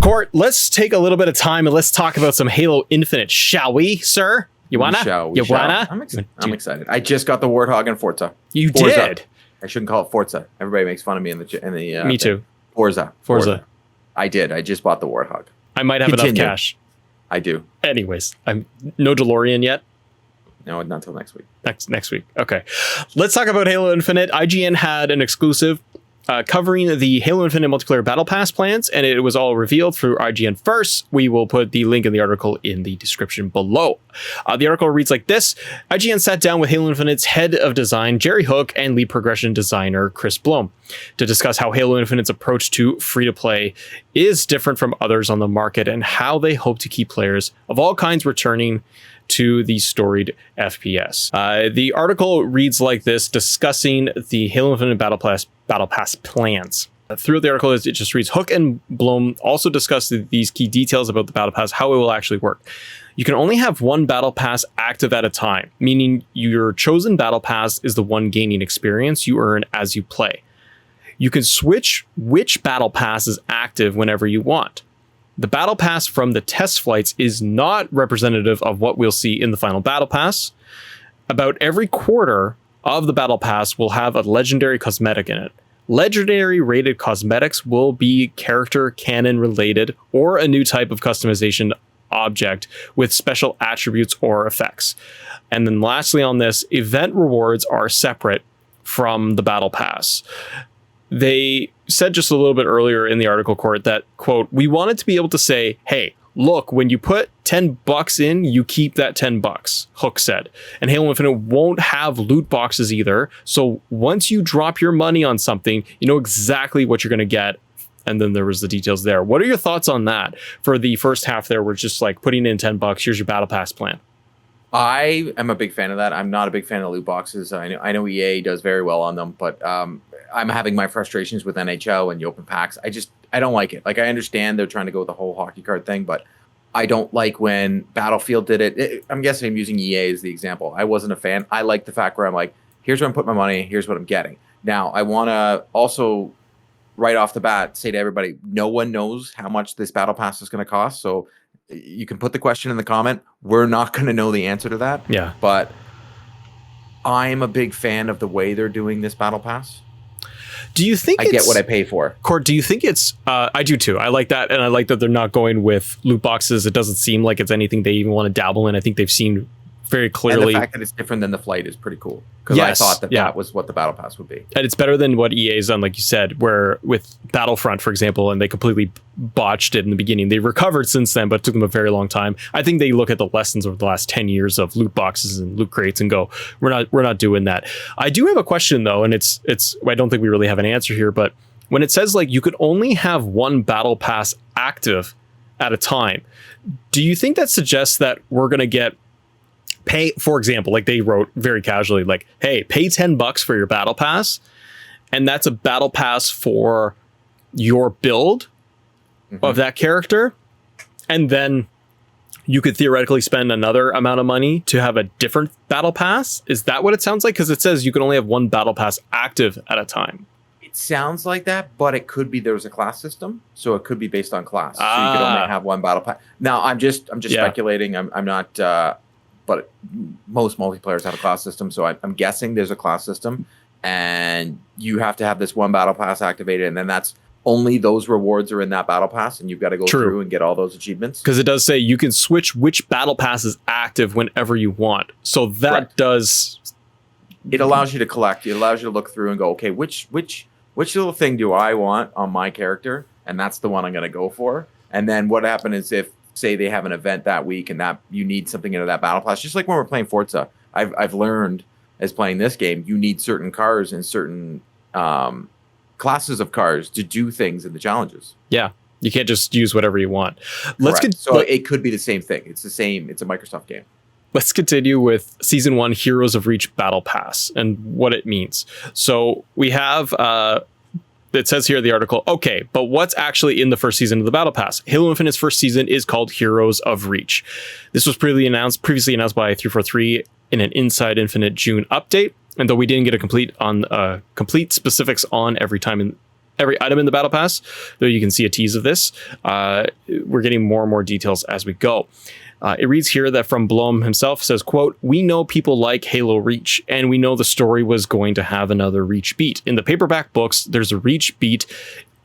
Court, let's take a little bit of time and let's talk about some Halo Infinite, shall we, sir? You wanna? I'm excited. I just got the Warthog in Forza. You Forza. did? I shouldn't call it Forza. Everybody makes fun of me in the. Me too. Forza. I did. I just bought the Warthog. I might have enough cash. I do. Anyways, I'm no DeLorean yet. No, not until next week. Next week. Okay. Let's talk about Halo Infinite. IGN had an exclusive covering the Halo Infinite multiplayer battle pass plans, and it was all revealed through IGN first. We will put the link in the article in the description below. The article reads like this. IGN sat down with Halo Infinite's head of design, Jerry Hook, and lead progression designer, Chris Blome, to discuss how Halo Infinite's approach to free-to-play is different from others on the market and how they hope to keep players of all kinds returning to the storied FPS. The article reads like this, discussing the Halo Infinite Battle Pass plans. Throughout the article, it just reads, Hook and Blome also discuss these key details about the Battle Pass, how it will actually work. You can only have one Battle Pass active at a time, meaning your chosen Battle Pass is the one gaining experience you earn as you play. You can switch which Battle Pass is active whenever you want. The Battle Pass from the test flights is not representative of what we'll see in the final Battle Pass. About every quarter of the Battle Pass will have a legendary cosmetic in it. Legendary rated cosmetics will be character canon related or a new type of customization object with special attributes or effects. And then lastly on this, event rewards are separate from the Battle Pass. They said just a little bit earlier in the article, Court, that, quote, we wanted to be able to say, hey, look, when you put $10 in, you keep that $10, Hook said. And Halo Infinite won't have loot boxes either. So once you drop your money on something, you know exactly what you're going to get. And then there was the details there. What are your thoughts on that? For the first half there, we're just like putting in $10. Here's your Battle Pass plan. I am a big fan of that. I'm not a big fan of loot boxes. I know EA does very well on them, but I'm having my frustrations with NHL and the open packs. I don't like it. Like, I understand they're trying to go with the whole hockey card thing, but I don't like when Battlefield did it. I'm guessing I'm using EA as the example. I wasn't a fan. I like the fact where I'm like, here's where I'm putting my money. Here's what I'm getting. Now, I want to also right off the bat say to everybody, no one knows how much this Battle Pass is going to cost. So you can put the question in the comment. We're not going to know the answer to that. Yeah. But I'm a big fan of the way they're doing this Battle Pass. Do you think I get what I pay for? Court, do you think it's... I do too. I like that. And I like that they're not going with loot boxes. It doesn't seem like it's anything they even want to dabble in. I think they've seen very clearly... And the fact that it's different than the flight is pretty cool. Because I thought that was what the Battle Pass would be. And it's better than what EA's done, like you said, where with Battlefront, for example, and they completely botched it in the beginning. They recovered since then, but it took them a very long time. I think they look at the lessons over the last 10 years of loot boxes and loot crates and go, we're not doing that. I do have a question though, and it's I don't think we really have an answer here, but when it says like you could only have one Battle Pass active at a time, do you think that suggests that we're going to get pay, for example, like they wrote very casually, like, hey, pay $10 for your Battle Pass, and that's a Battle Pass for your build of that character, and then you could theoretically spend another amount of money to have a different Battle Pass? Is that what it sounds like? Because it says you can only have one Battle Pass active at a time. It sounds like that, but it could be there's a class system, so it could be based on class. So you could only have one Battle Pass. Now, I'm just speculating. I'm not... but most multiplayers have a class system, so I'm guessing there's a class system, and you have to have this one Battle Pass activated, and then that's only those rewards are in that Battle Pass, and you've got to go through and get all those achievements. Because it does say you can switch which Battle Pass is active whenever you want. So that does... It allows you to collect. It allows you to look through and go, okay, which little thing do I want on my character? And that's the one I'm going to go for. And then what happens is if, say they have an event that week and that you need something into that Battle Pass, just like when we're playing Forza, I've learned as playing this game, you need certain cars and certain classes of cars to do things in the challenges. Yeah, you can't just use whatever you want. So it could be the same thing. It's the same. It's a Microsoft game. Let's continue with Season 1 Heroes of Reach Battle Pass and what it means. So we have... it says here in the article, okay, but what's actually in the first season of the Battle Pass? Halo Infinite's first season is called Heroes of Reach. This was previously announced by 343 in an Inside Infinite June update. And though we didn't get a complete specifics on every time every item in the Battle Pass, though you can see a tease of this. We're getting more and more details as we go. It reads here that from Blum himself, says, quote, "We know people like Halo Reach, and we know the story was going to have another Reach beat. In the paperback books, there's a Reach beat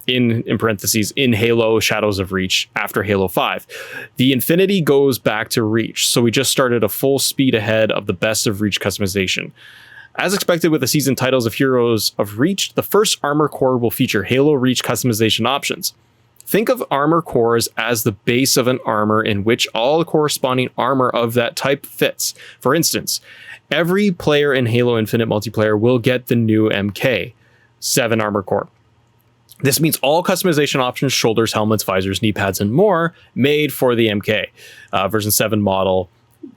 in parentheses, in Halo Shadows of Reach after Halo 5. The Infinity goes back to Reach, so we just started a full speed ahead of the best of Reach customization. As expected with the season titles of Heroes of Reach, the first armor core will feature Halo Reach customization options. Think of armor cores as the base of an armor in which all the corresponding armor of that type fits. For instance, every player in Halo Infinite multiplayer will get the new MK7 armor core. This means all customization options, shoulders, helmets, visors, knee pads, and more made for the MK version 7 model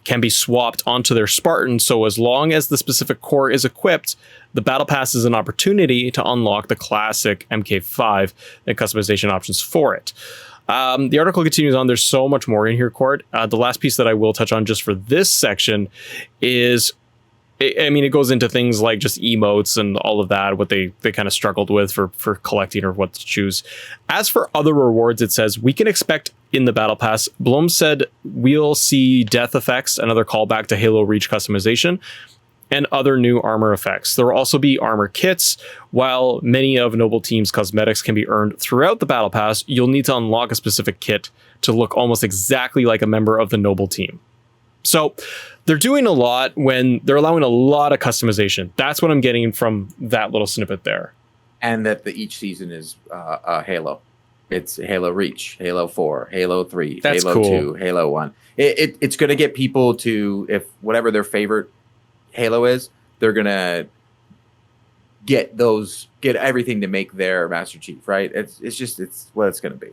can be swapped onto their Spartan, so as long as the specific core is equipped, the Battle Pass is an opportunity to unlock the classic MK5 and customization options for it. The article continues on. There's so much more in here, Court. The last piece that I will touch on just for this section is, it goes into things like just emotes and all of that, what they kind of struggled with for collecting or what to choose. As for other rewards, it says, we can expect in the Battle Pass, Blum said we'll see death effects, another callback to Halo Reach customization, and other new armor effects. There will also be armor kits. While many of Noble Team's cosmetics can be earned throughout the Battle Pass, you'll need to unlock a specific kit to look almost exactly like a member of the Noble Team. So they're doing a lot when they're allowing a lot of customization. That's what I'm getting from that little snippet there. And that each season is Halo. It's Halo Reach, Halo 4, Halo 3, That's Halo cool. 2, Halo 1. It's going to get people to, if whatever their favorite Halo is, they're going to get everything to make their Master Chief, right? It's what it's going to be.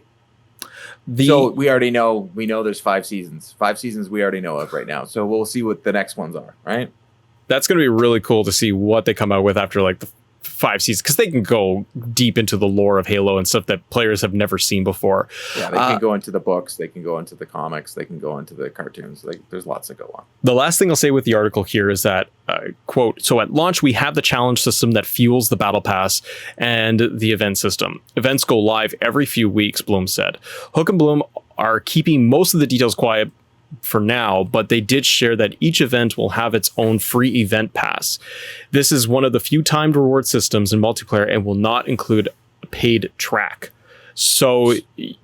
So we know there's 5 seasons. 5 seasons we already know of right now. So we'll see what the next ones are, right? That's going to be really cool to see what they come out with after like the 5 seasons, because they can go deep into the lore of Halo and stuff that players have never seen before. Yeah, they can go into the books, they can go into the comics, they can go into the cartoons. Like, there's lots to go on. The last thing I'll say with the article here is that, quote, "So at launch, we have the challenge system that fuels the Battle Pass and the event system. Events go live every few weeks," Blum said. Hook and Blum are keeping most of the details quiet for now, but they did share that each event will have its own free event pass. This is one of the few timed reward systems in multiplayer and will not include a paid track. So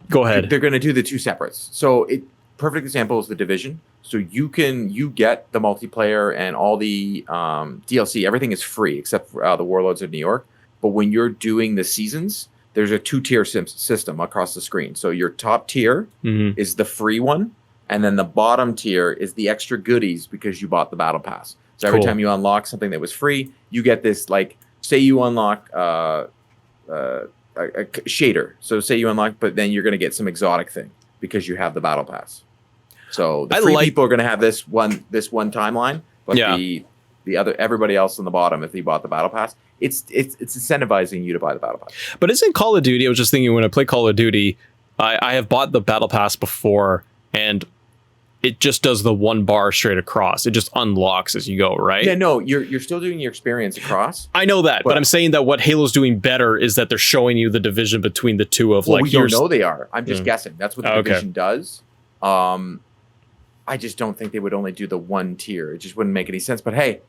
go ahead. They're going to do the two separates. So perfect example is the Division. So you get the multiplayer and all the DLC. Everything is free except for the Warlords of New York. But when you're doing the seasons, there's a 2-tier system across the screen. So your top tier is the free one. And then the bottom tier is the extra goodies because you bought the Battle Pass. So every time you unlock something that was free, you get this, like, say you unlock a shader. So say you unlock, but then you're going to get some exotic thing because you have the Battle Pass. So the free people are going to have this one timeline, but the other, everybody else on the bottom, if you bought the Battle Pass, it's incentivizing you to buy the Battle Pass. But isn't Call of Duty, I was just thinking when I play Call of Duty, I have bought the Battle Pass before, and it just does the one bar straight across. It just unlocks as you go, right? Yeah, no, you're still doing your experience across. I know that, but I'm saying that what Halo's doing better is that they're showing you the division between the two of we don't know they are. I'm just guessing. That's what the division does. I just don't think they would only do the one tier. It just wouldn't make any sense. But hey,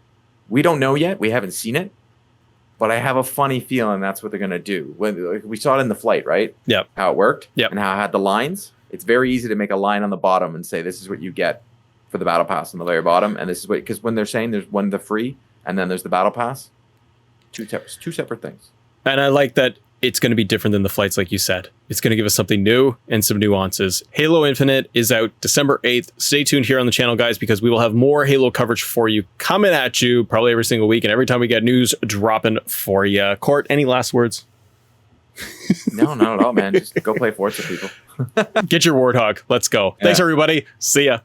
we don't know yet. We haven't seen it. But I have a funny feeling that's what they're going to do. We saw it in the flight, right? Yep. How it worked. Yep. And how it had the lines. It's very easy to make a line on the bottom and say, this is what you get for the Battle Pass on the very bottom. And this is what, because when they're saying there's one, the free, and then there's the Battle Pass, two separate things. And I like that it's going to be different than the flights, like you said. It's going to give us something new and some nuances. Halo Infinite is out December 8th. Stay tuned here on the channel, guys, because we will have more Halo coverage for you coming at you probably every single week. And every time we get news dropping for you. Court, any last words? No, not at all, man. Just go play Forza, people. Get your Warthog. Let's go. Thanks, everybody. See ya.